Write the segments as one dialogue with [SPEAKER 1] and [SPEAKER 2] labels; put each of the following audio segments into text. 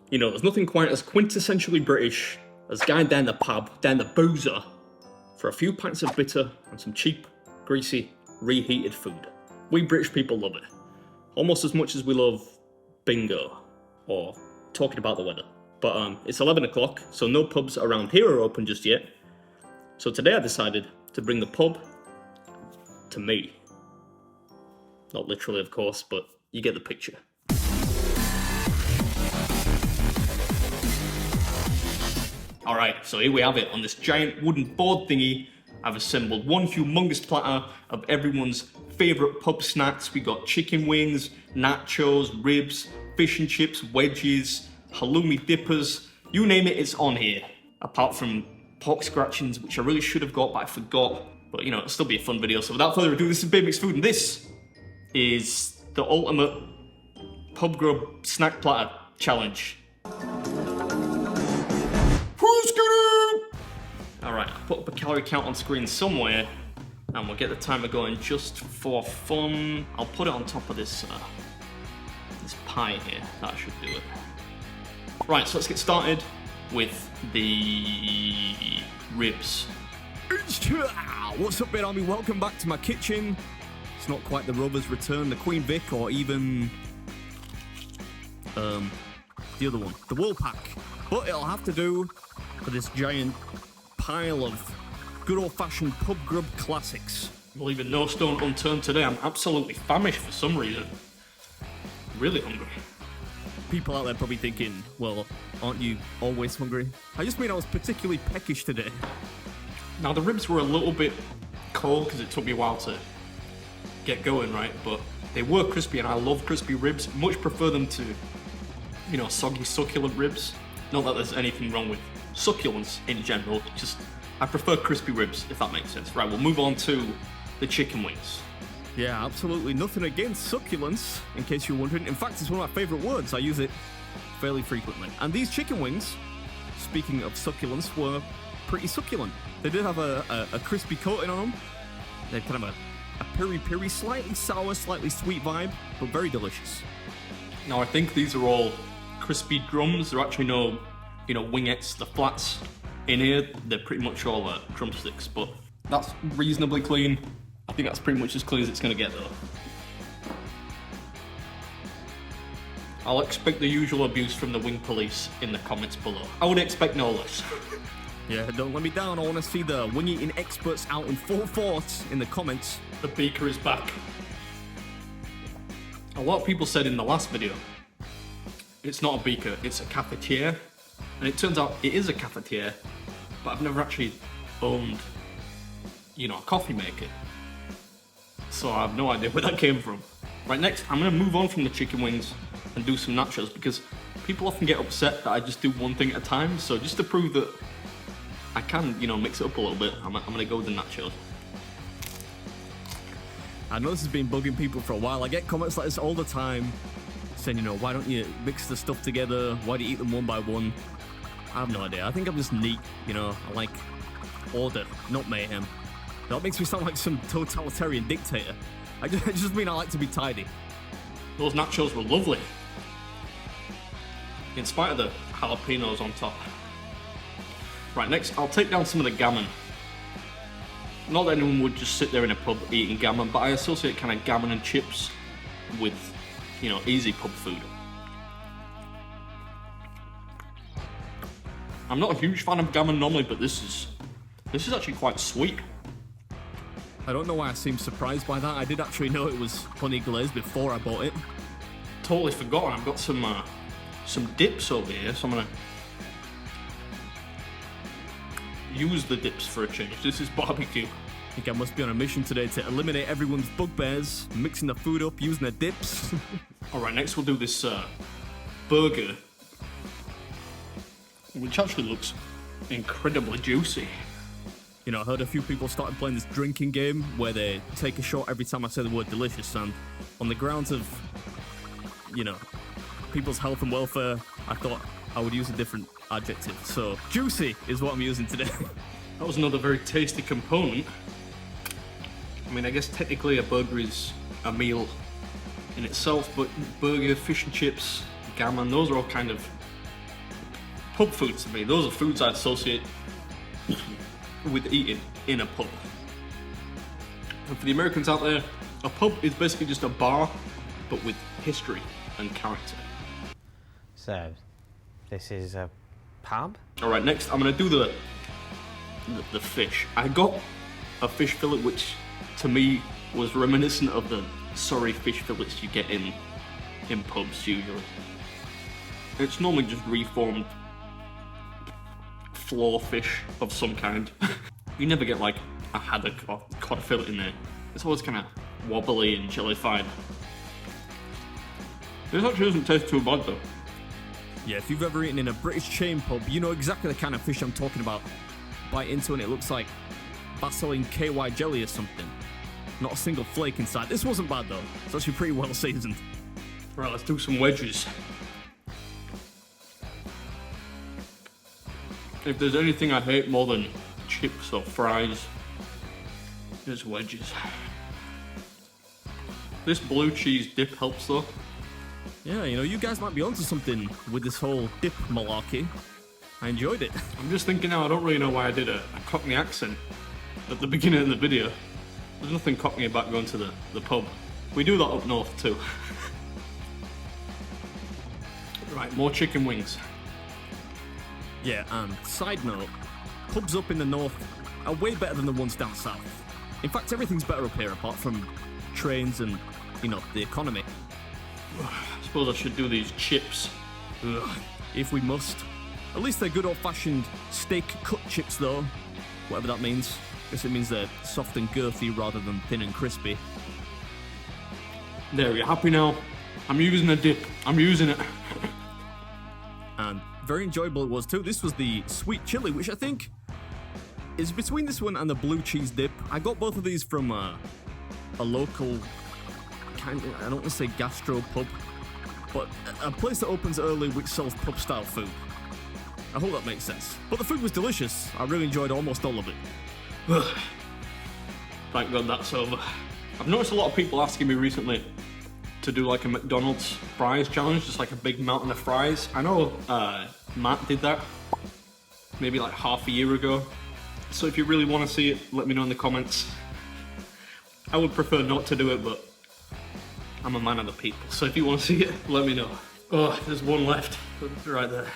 [SPEAKER 1] You know, there's nothing quite as quintessentially British as going down the pub, down the boozer, for a few pints of bitter and some cheap, greasy, reheated food. We British people love it. Almost as much as we love bingo, or talking about the weather. But it's 11 o'clock, so no pubs around here are open just yet. So today I decided to bring the pub to me. Not literally, of course, but you get the picture. Alright, so here we have it. On this giant wooden board thingy, I've assembled one humongous platter of everyone's favourite pub snacks. We got chicken wings, nachos, ribs, fish and chips, wedges, halloumi dippers, you name it, it's on here. Apart from pork scratchings, which I really should have got, but I forgot. But you know, it'll still be a fun video. So without further ado, this is BeardMeatsFood, and this is the ultimate pub grub snack platter challenge. Alright, I'll put up a calorie count on screen somewhere, and we'll get the timer going just for fun. I'll put it on top of this pie here. That should do it. Right, so let's get started with the ribs.
[SPEAKER 2] What's up, Beard Army? Welcome back to my kitchen. It's not quite the Rover's Return, the Queen Vic, or even the other one, the Woolpack. But it'll have to do for this giant pile of good old-fashioned pub grub classics.
[SPEAKER 1] We're leaving no stone unturned today. I'm absolutely famished for some reason. Really hungry.
[SPEAKER 2] People out there probably thinking, well, aren't you always hungry? I just mean I was particularly peckish today.
[SPEAKER 1] Now the ribs were a little bit cold because it took me a while to get going, right? But they were crispy, and I love crispy ribs. Much prefer them to, you know, soggy, succulent ribs. Not that there's anything wrong with succulents in general, just I prefer crispy ribs, if that makes sense. Right, we'll move on to the chicken wings.
[SPEAKER 2] Yeah, absolutely nothing against succulents, in case you're wondering. In fact, it's one of my favourite words. I use it fairly frequently. And these chicken wings, speaking of succulents, were pretty succulent. They did have a crispy coating on them. They had kind of a peri-peri, slightly sour, slightly sweet vibe, but very delicious.
[SPEAKER 1] Now I think these are all crispy drums. There are actually no, you know, wingettes, the flats in here. They're pretty much all drumsticks, but that's reasonably clean. I think that's pretty much as clean as it's going to get, though. I'll expect the usual abuse from the wing police in the comments below. I would expect no less.
[SPEAKER 2] Yeah, don't let me down. I want to see the wing eating experts out in full force in the comments.
[SPEAKER 1] The beaker is back. A lot of people said in the last video, it's not a beaker, it's a cafetiere. And it turns out it is a cafetiere, but I've never actually owned, you know, a coffee maker. So I have no idea where that came from. Right, next, I'm going to move on from the chicken wings and do some nachos, because people often get upset that I just do one thing at a time. So just to prove that I can, you know, mix it up a little bit, I'm going to go with the nachos.
[SPEAKER 2] I know this has been bugging people for a while. I get comments like this all the time, saying, you know, why don't you mix the stuff together? Why do you eat them one by one? I have no idea. I think I'm just neat, you know. I like order, not mayhem. That makes me sound like some totalitarian dictator. I just mean I like to be tidy.
[SPEAKER 1] Those nachos were lovely, in spite of the jalapenos on top. Right, next I'll take down some of the gammon. Not that anyone would just sit there in a pub eating gammon, but I associate kind of gammon and chips with, you know, easy pub food. I'm not a huge fan of gammon normally, but this is actually quite sweet.
[SPEAKER 2] I don't know why I seem surprised by that. I did actually know it was honey glazed before I bought it.
[SPEAKER 1] Totally forgotten. I've got some dips over here, so I'm gonna use the dips for a change. This is barbecue.
[SPEAKER 2] I think I must be on a mission today to eliminate everyone's bugbears, mixing the food up, using the dips.
[SPEAKER 1] Alright, next we'll do this burger, which actually looks incredibly juicy.
[SPEAKER 2] You know, I heard a few people started playing this drinking game where they take a shot every time I say the word delicious, and on the grounds of, you know, people's health and welfare, I thought I would use a different adjective. So, juicy is what I'm using today.
[SPEAKER 1] That was another very tasty component. I mean, I guess technically a burger is a meal in itself, but burger, fish and chips, gammon, those are all kind of pub foods to me, those are foods I associate with eating in a pub. And for the Americans out there, a pub is basically just a bar, but with history and character.
[SPEAKER 3] So, this is a pub?
[SPEAKER 1] Alright, next I'm gonna do the fish. I got a fish fillet which to me was reminiscent of the sorry fish fillets you get in pubs usually. It's normally just reformed floor fish of some kind. You never get like a haddock or cod fillet in there. It's always kind of wobbly and jellified. This actually doesn't taste too bad though.
[SPEAKER 2] Yeah, if you've ever eaten in a British chain pub, you know exactly the kind of fish I'm talking about. Bite into it and it looks like Vaseline KY jelly or something. Not a single flake inside. This wasn't bad though. It's actually pretty well seasoned.
[SPEAKER 1] Right, let's do some wedges. If there's anything I hate more than chips or fries, it's wedges. This blue cheese dip helps though.
[SPEAKER 2] Yeah, you know, you guys might be onto something with this whole dip malarkey. I enjoyed it.
[SPEAKER 1] I'm just thinking now, I don't really know why I did a Cockney accent at the beginning of the video. There's nothing Cockney about going to the pub. We do that up north too. Right, more chicken wings.
[SPEAKER 2] Yeah, and side note, pubs up in the north are way better than the ones down south. In fact, everything's better up here apart from trains and, you know, the economy.
[SPEAKER 1] I suppose I should do these chips.
[SPEAKER 2] Ugh, if we must. At least they're good old-fashioned steak cut chips though, whatever that means. Guess it means they're soft and girthy rather than thin and crispy.
[SPEAKER 1] There, you happy now? I'm using a dip. I'm using it.
[SPEAKER 2] And very enjoyable it was too. This was the sweet chili, which I think is between this one and the blue cheese dip. I got both of these from a local kind of, I don't want to say gastro pub, but a place that opens early which sells pub style food. I hope that makes sense. But the food was delicious. I really enjoyed almost all of it.
[SPEAKER 1] Thank God that's over. I've noticed a lot of people asking me recently to do like a McDonald's fries challenge, just like a big mountain of fries. I know Matt did that maybe like half a year ago. So if you really want to see it, let me know in the comments. I would prefer not to do it, but I'm a man of the people. So if you want to see it, let me know. Oh, there's one left. Right there.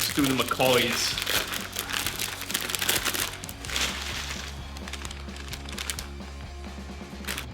[SPEAKER 1] Let's do the McCoys.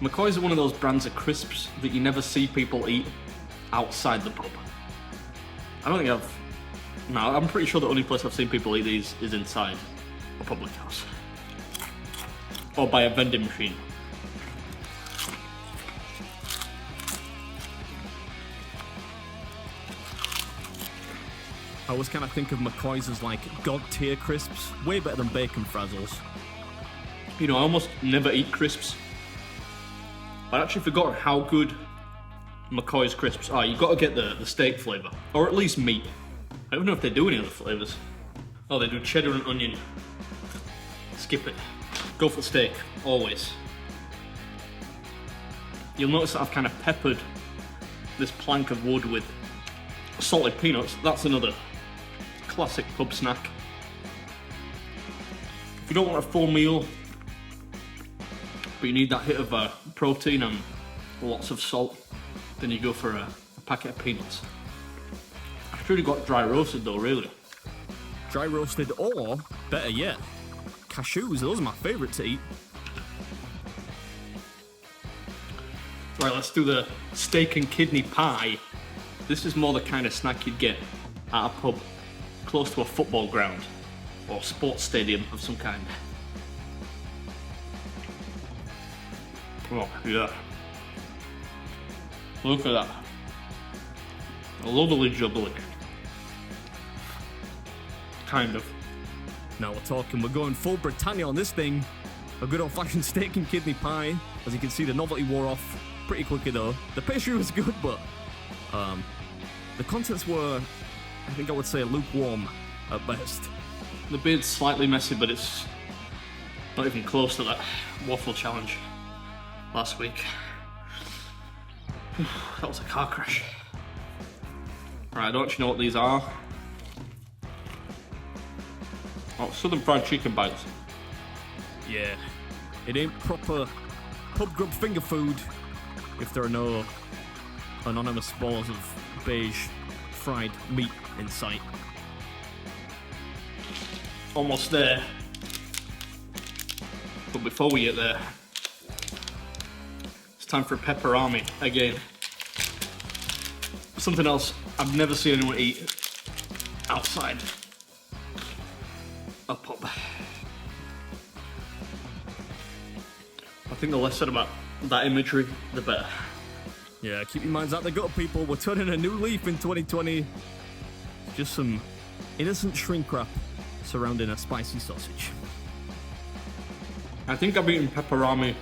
[SPEAKER 1] McCoys are one of those brands of crisps that you never see people eat outside the pub. I don't think I'm pretty sure the only place I've seen people eat these is inside a public house. Or by a vending machine.
[SPEAKER 2] I always kind of think of McCoy's as like god tier crisps, way better than bacon frazzles.
[SPEAKER 1] You know, I almost never eat crisps. I actually forgot how good McCoy's crisps are. You've got to get the steak flavour, or at least meat. I don't know if they do any other flavours. Oh, they do cheddar and onion. Skip it. Go for steak, always. You'll notice that I've kind of peppered this plank of wood with salted peanuts. That's another classic pub snack. If you don't want a full meal, but you need that hit of protein and lots of salt, then you go for a packet of peanuts. I've really got dry roasted though, really.
[SPEAKER 2] Dry roasted, or better yet, cashews. Those are my favourite to eat.
[SPEAKER 1] Right, let's do the steak and kidney pie. This is more the kind of snack you'd get at a pub close to a football ground or sports stadium of some kind. Oh, yeah. Look at that. Lovely jubbly. Kind of.
[SPEAKER 2] Now we're talking, we're going full Britannia on this thing. A good old-fashioned steak and kidney pie. As you can see, the novelty wore off pretty quickly though. The pastry was good, but the contents were, I think I would say, lukewarm at best.
[SPEAKER 1] The beard's slightly messy, but it's not even close to that waffle challenge last week. That was a car crash. Alright, I don't actually know what these are. Oh, southern fried chicken bites.
[SPEAKER 2] Yeah, it ain't proper pub grub finger food if there are no anonymous balls of beige fried meat in sight.
[SPEAKER 1] Almost there. But before we get there, it's time for pepperami again. Something else I've never seen anyone eat outside a pub. I think the less said about that imagery, the better.
[SPEAKER 2] Yeah, keep your minds out the gutter, people. We're turning a new leaf in 2020. Just some innocent shrink wrap surrounding a spicy sausage.
[SPEAKER 1] I think I've eaten pepperami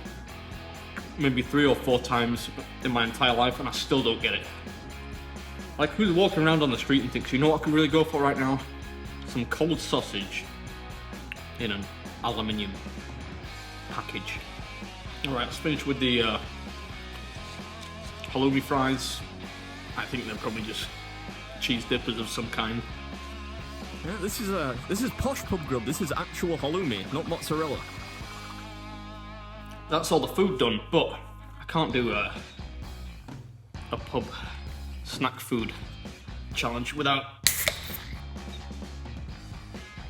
[SPEAKER 1] maybe 3 or 4 times in my entire life and I still don't get it. Like, who's walking around on the street and thinks, you know what I can really go for right now? Some cold sausage in an aluminium package. Alright, let's finish with the halloumi fries. I think they're probably just cheese dippers of some kind.
[SPEAKER 2] Yeah, this is posh pub grub. This is actual halloumi, not mozzarella.
[SPEAKER 1] That's all the food done, but I can't do a pub snack food challenge without,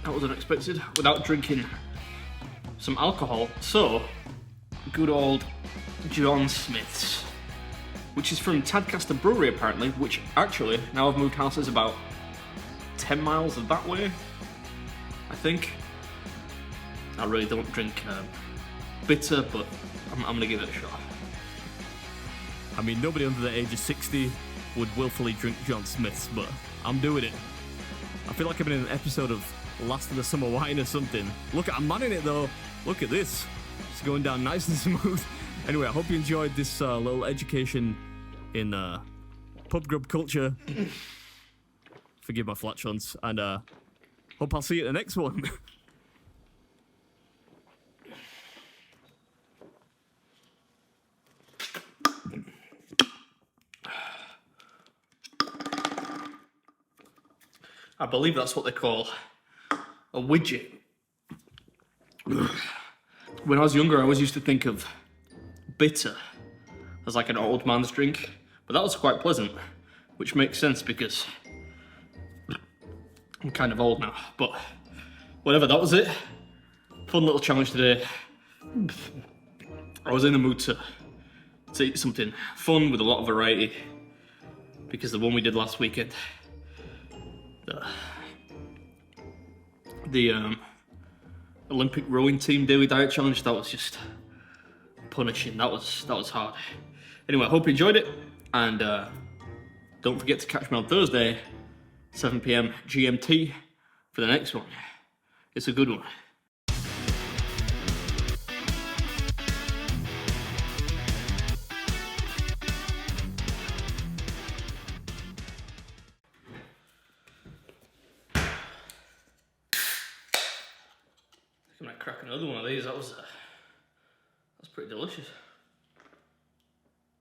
[SPEAKER 1] that was unexpected, without drinking some alcohol. So, good old John Smith's, which is from Tadcaster Brewery apparently, which actually, now I've moved houses about 10 miles that way, I think. I really don't drink bitter, but I'm gonna give it a shot.
[SPEAKER 2] I mean, nobody under the age of 60 would willfully drink John Smith's, but I'm doing it. I feel like I'm in an episode of Last of the Summer Wine or something. Look, I'm manning it though. Look at this. It's going down nice and smooth. Anyway, I hope you enjoyed this little education in pub grub culture. Forgive my flatulence, and hope I'll see you at the next one.
[SPEAKER 1] I believe that's what they call a widget. When I was younger, I always used to think of bitter as like an old man's drink, but that was quite pleasant, which makes sense because I'm kind of old now, but whatever, that was it. Fun little challenge today. I was in the mood to eat something fun with a lot of variety because the one we did last weekend, the Olympic rowing team daily diet challenge, that was just punishing. That was hard. Anyway, I hope you enjoyed it, and don't forget to catch me on Thursday, 7 PM GMT, for the next one. It's a good one. I might crack another one of these. That's pretty delicious.